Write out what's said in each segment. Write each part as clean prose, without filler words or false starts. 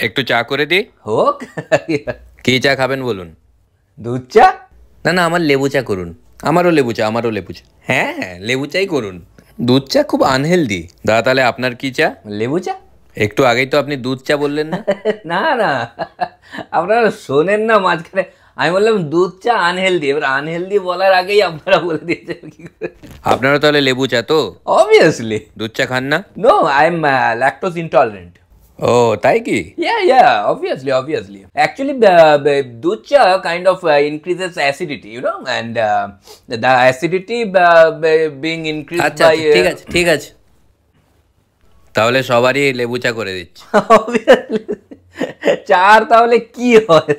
একটু চা করে দি। হোক। কি চা খাবেন বলুন? দুধ চা? না না, আমার লেবু চা করুন। আমারও লেবু চা, আমারও লেবু চা। হ্যাঁ হ্যাঁ, লেবু চাই করুন। দুধ চা খুব আনহেলদি। দাদা তাহলে আপনার কি চা? লেবু চা? একটু আগেই তো আপনি দুধ চা বললেন না? না না, আপনারা শোনেন না মাঝখানে আমি বললাম দুধ চা আনহেলদি, এবার আনহেলদি বলার আগেই আপনারা বলে দিয়েছেন কি করে? আপনারও তাহলে লেবু চা তো? অবভিয়াসলি। দুধ চা খান না? No, I am lactose intolerant. ও তাই কি? Yeah, obviously. Actually, दूध चा kind of increases acidity, you know, and the acidity being increased আচ্ছা by. আচ্ছা, ঠিক আছে ঠিক আছে, তাহলে সবারই লেবু চা করে দিচ্ছি। Obviously, চার তাহলে কি হয়?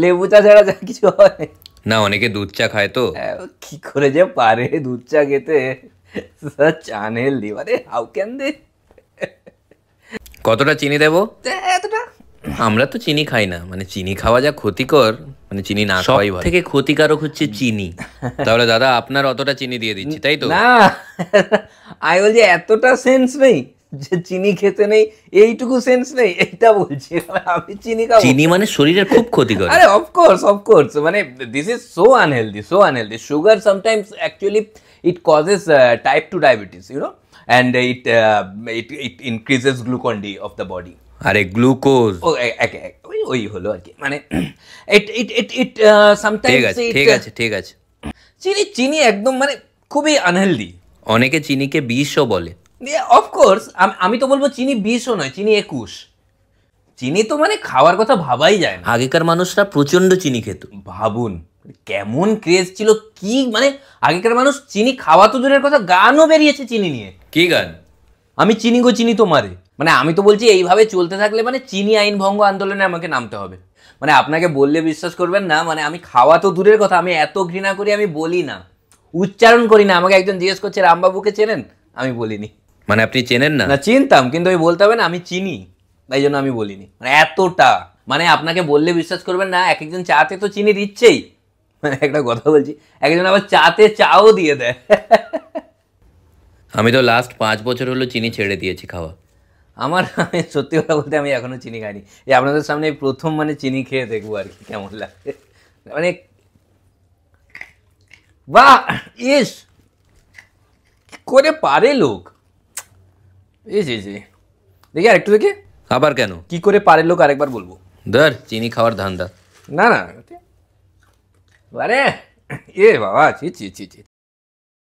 লেবু চা ছাড়া যা কিছু হয় না, অনেকে দুধ চা খায় তো। কি করে যে পারে দুধ চা খেতে? such unhealthy, মানে how can they? কতটা চিনি দেবো? এতটা? আমরা তো চিনি খাই না, মানে চিনি খাওয়া যা ক্ষতিকর, মানে চিনি না খাওয়াই ভালো। থেকে ক্ষতিকারক হচ্ছে চিনি। তাহলে দাদা আপনার অতটা চিনি দিয়ে দিচ্ছি, তাই তো? না, আমি বলছি এতটা সেন্স নেই যে চিনি খেতে নেই, এইটুকু সেন্স নেই, এইটা বলছি। আমি চিনি খাবো? চিনি মানে শরীরের খুব ক্ষতিকর। আরে অফকোর্স, মানে this is so unhealthy. Sugar sometimes actually it causes type 2 diabetes, you know, and it increases glucon D of the body. আরে গ্লুকোজ ওই হলো আর কি, মানে it sometimes ঠিক আছে। চিনি একদম মানে খুবই আনহেলদি। অনেকে চিনিকে বিষও বলে। অফকোর্স, আমি তো বলবো চিনি 20ও নয়, চিনি 21। চিনি তো মানে খাওয়ার কথা ভাবাই যায় না। আগেকার মানুষরা প্রচন্ড চিনি খেত। ভাবুন কেমন ক্রেজ ছিল, কি মানে আগেকার মানুষ চিনি খাওয়া তো দূরের কথা, গানও বেরিয়েছে চিনি নিয়ে। কি গান? আমি চিনি গো চিনি তোমারে। মানে আমি তো বলছি এইভাবে চলতে থাকলে মানে চিনি আইন ভঙ্গ আন্দোলনে আমাকে নামতে হবে। মানে আপনাকে বললে বিশ্বাস করবেন না, মানে আমি খাওয়া তো দূরের কথা, আমি এত ঘৃণা করি আমি বলি না, উচ্চারণ করি না। আমাকে একজন জিজ্ঞেস করছে রামবাবুকে চেনেন, আমি বলিনি। মানে আপনি চেনেন না? না চিনতাম, কিন্তু ওই বলতে হবে না আমি চিনি, তাই জন্য আমি বলিনি। মানে এতটা, মানে আপনাকে বললে বিশ্বাস করবেন না, এক একজন চাতে তো চিনি দিচ্ছেই। মানে একটা কথা বলছি, একজন আবার চাতে চাও দিয়ে দেয়। আমি তো লাস্ট 5 বছর হলো চিনি ছেড়ে দিয়েছি খাওয়া। আমি সত্যি কথা বলতে আমি এখনো চিনি খাইনি। এই আপনাদের সামনে প্রথম মানে চিনি খেয়ে দেখবো আর কি কেমন লাগে। মানে বাহ, ইস কি করে পারে লোক, ইস দেখি আরেকটু দেখি। আবার কেন? কি করে পারে লোক আরেকবার বলবো। ধর চিনি খাওয়ার ধান্দা। না আরে বাবা, ছি ছি ছি ছি।